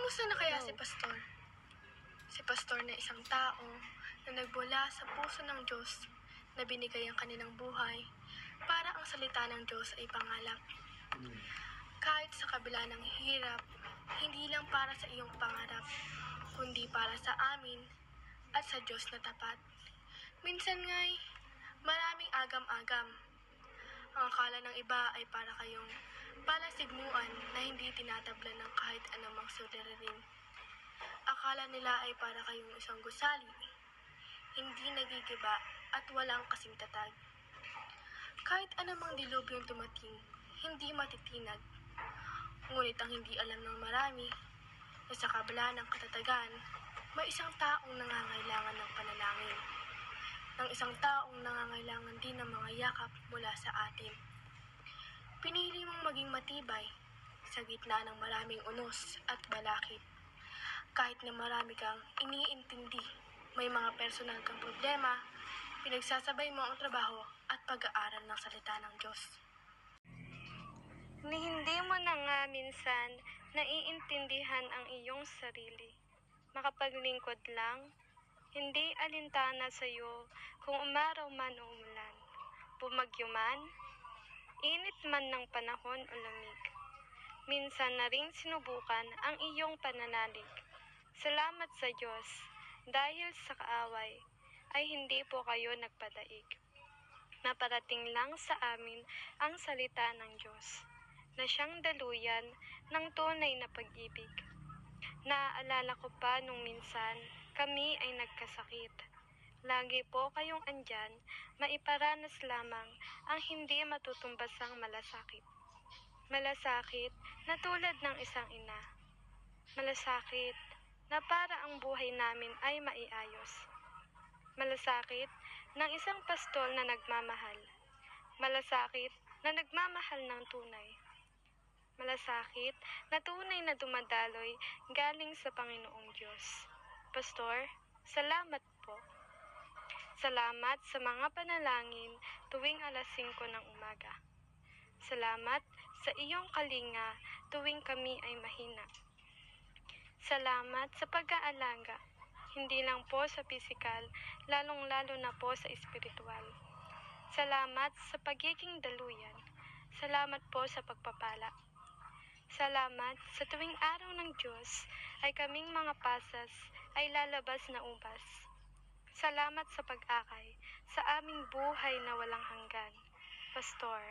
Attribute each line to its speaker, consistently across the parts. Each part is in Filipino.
Speaker 1: Kumusta na kaya si Pastor? Si Pastor na isang tao na nagmula sa puso ng Diyos na binigay ang kanilang buhay para ang salita ng Diyos ay pangalap. Kahit sa kabila ng hirap, hindi lang para sa iyong pangarap, kundi para sa amin at sa Diyos na tapat. Minsan nga'y maraming agam-agam. Ang akala ng iba ay para kayong palasigmuan na hindi tinatabla ng kahit anumang suliranin. Akala nila ay para kayong isang gusali, hindi nagigiba at walang kasing tatag. Kahit anumang dilubyong tumating, hindi matitinag. Ngunit ang hindi alam ng marami, na sa kabila ng katatagan, may isang taong nangangailangan ng panalangin. Ng isang taong nangangailangan din ng mga yakap mula sa atin. Pinili mong maging matibay sa gitna ng maraming unos at balakid. Kahit na marami kang iniintindi, may mga personal kang problema, pinagsasabay mo ang trabaho at pag-aaral ng salita ng Diyos.
Speaker 2: Ni hindi mo na nga minsan naiintindihan ang iyong sarili. Makapaglingkod lang, hindi alintana sa iyo kung umaraw man o umulan. Bumagyo man, init man ng panahon o lamig. Minsan na ring sinubukan ang iyong pananalig. Salamat sa Diyos, dahil sa kaaway ay hindi po kayo nagpadaig. Naparating lang sa amin ang salita ng Diyos, na siyang daluyan ng tunay na pag-ibig. Naaalala ko pa nung minsan kami ay nagkasakit. Lagi po kayong andyan, maiparanas lamang ang hindi matutumbasang malasakit. Malasakit na tulad ng isang ina. Malasakit na para ang buhay namin ay maiayos. Malasakit ng isang pastol na nagmamahal. Malasakit na nagmamahal ng tunay. Malasakit na tunay na dumadaloy galing sa Panginoong Diyos. Pastor, salamat po. Salamat sa mga panalangin tuwing alas 5 ng umaga. Salamat sa iyong kalinga tuwing kami ay mahina. Salamat sa pag-aalaga, hindi lang po sa pisikal, lalong-lalo na po sa espiritual. Salamat sa pagiging daluyan. Salamat po sa pagpapala. Salamat sa tuwing araw ng Diyos ay kaming mga pasas ay lalabas na ubas. Salamat sa pag-akay sa aming buhay na walang hanggan. Pastor.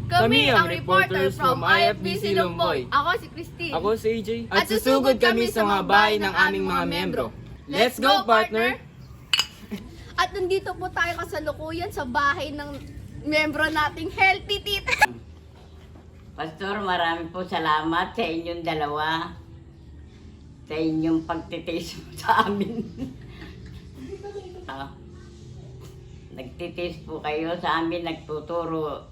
Speaker 3: Kami ang reporter from IFBC Lumboy.
Speaker 4: Ako si Christine.
Speaker 3: Ako si AJ.
Speaker 4: At susugod kami sa mga bahay ng aming mga membro.
Speaker 3: Let's go, partner!
Speaker 4: At nandito po tayo kasalukuyan sa bahay ng membro nating Healthy Tita.
Speaker 5: Pastor, marami po salamat sa inyong dalawa. Sa inyong pagtitiis sa amin. Nagtitiis po kayo sa amin, nagtuturo.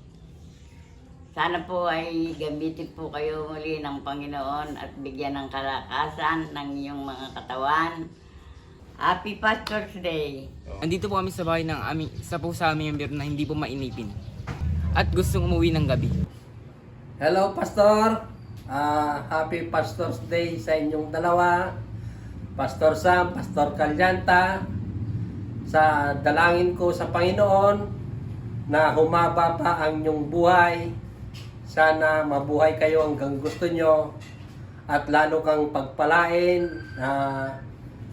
Speaker 5: Sana po ay gamitin po kayo muli ng Panginoon at bigyan ng kalakasan ng iyong mga katawan. Happy Pastor's Day!
Speaker 3: Andito po kami sa bahay ng sa aming member na hindi po mainipin. At gustong umuwi ng gabi.
Speaker 6: Hello, Pastor! Happy Pastor's Day sa inyong dalawa. Pastor Sam, Pastor Calyanta. Sa dalangin ko sa Panginoon, na humaba pa ang inyong buhay. Sana mabuhay kayo hanggang gusto nyo at lalo kang pagpalain na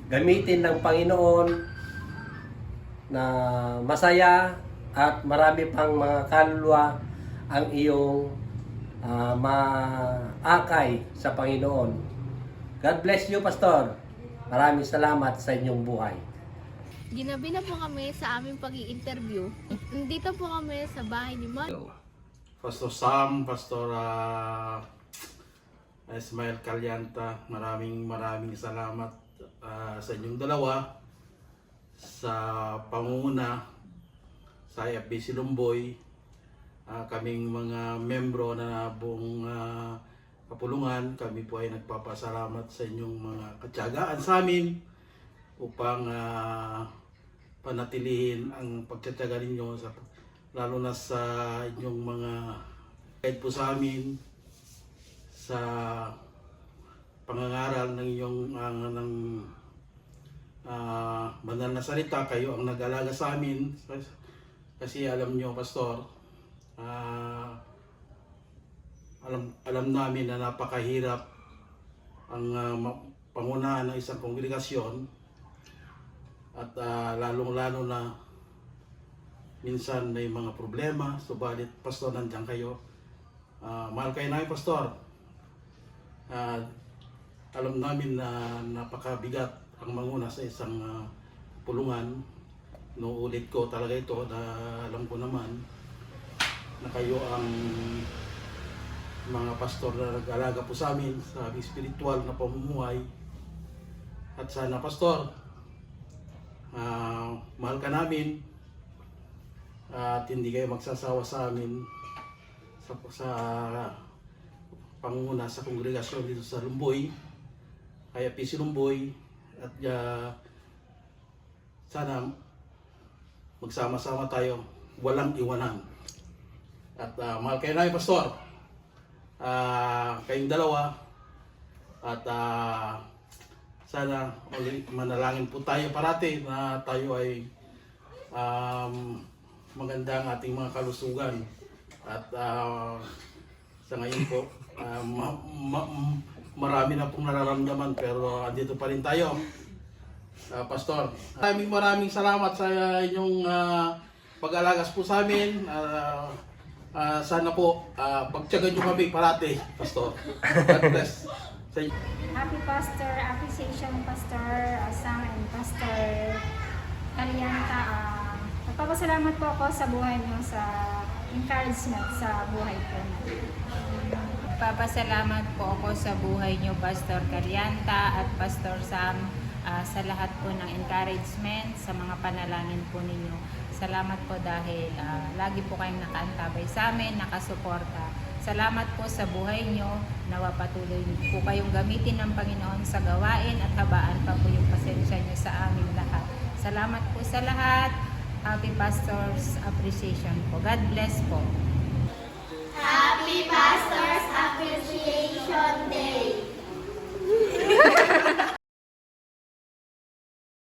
Speaker 6: gamitin ng Panginoon na masaya at marami pang mga kaluluwa ang iyong maakay sa Panginoon. God bless you, Pastor. Maraming salamat sa inyong buhay.
Speaker 4: Ginabi na po kami sa aming pag-i-interview. Nandito po kami sa bahay ni Ma'am.
Speaker 7: Pastor Sam, Pastor Ismael Calyanta, maraming salamat sa inyong dalawa sa pangunguna sa FBC Lumboy. Kaming mga membro na buong kapulungan, kami po ay nagpapasalamat sa inyong mga katyagaan sa amin upang panatilihin ang pagtsatsaga ninyo lalo na sa inyong mga guide po sa amin sa pangangaral ng inyong banal na salita. Kayo ang nag-alaga sa amin kasi alam nyo, Pastor, alam namin na napakahirap ang pangunahan ng isang kongregasyon at lalong-lalo na minsan may mga problema. Subalit, Pastor, nandiyan kayo. Mahal kayo namin, Pastor. Alam namin na napakabigat ang manguna sa isang pulungan. Nuulit ko talaga ito na alam ko naman na kayo ang mga pastor na nag-alaga po sa amin sa aming spiritual na pamumuhay. At sana, Pastor, mahal ka namin at hindi kayo magsasawa sa amin sa pangunguna sa kongregasyon dito sa Lumboy, kaya PC Lumboy, at sana magsama-sama tayo, walang iwanan. At mahal kayo namin, Pastor, kayong dalawa, at sana manalangin po tayo parati na tayo ay maganda ang ating mga kalusugan. At sa ngayon po, marami na pong nararamdaman pero andito pa rin tayo. Pastor, maraming salamat sa inyong pag-alagas po sa amin. Sana po pagtiyagan nyo kami parati, Pastor. God bless.
Speaker 8: Happy Pastor Appreciation, Pastor Sam and Pastor Calyanta. Nagpapasalamat po ako sa buhay niyo, sa encouragement sa buhay ko.
Speaker 9: Nagpapasalamat po ako sa buhay niyo, Pastor Calyanta at Pastor Sam, sa lahat po ng encouragement, sa mga panalangin po ninyo. Salamat po dahil lagi po kayong nakaantabay sa amin, nakasuporta. Salamat po sa buhay nyo. Nawa patuloy po kayong gamitin ng Panginoon sa gawain at habaan pa po yung pasensya nyo sa amin lahat. Salamat po sa lahat. Happy Pastors Appreciation po. God bless po.
Speaker 4: Happy Pastors Appreciation Day!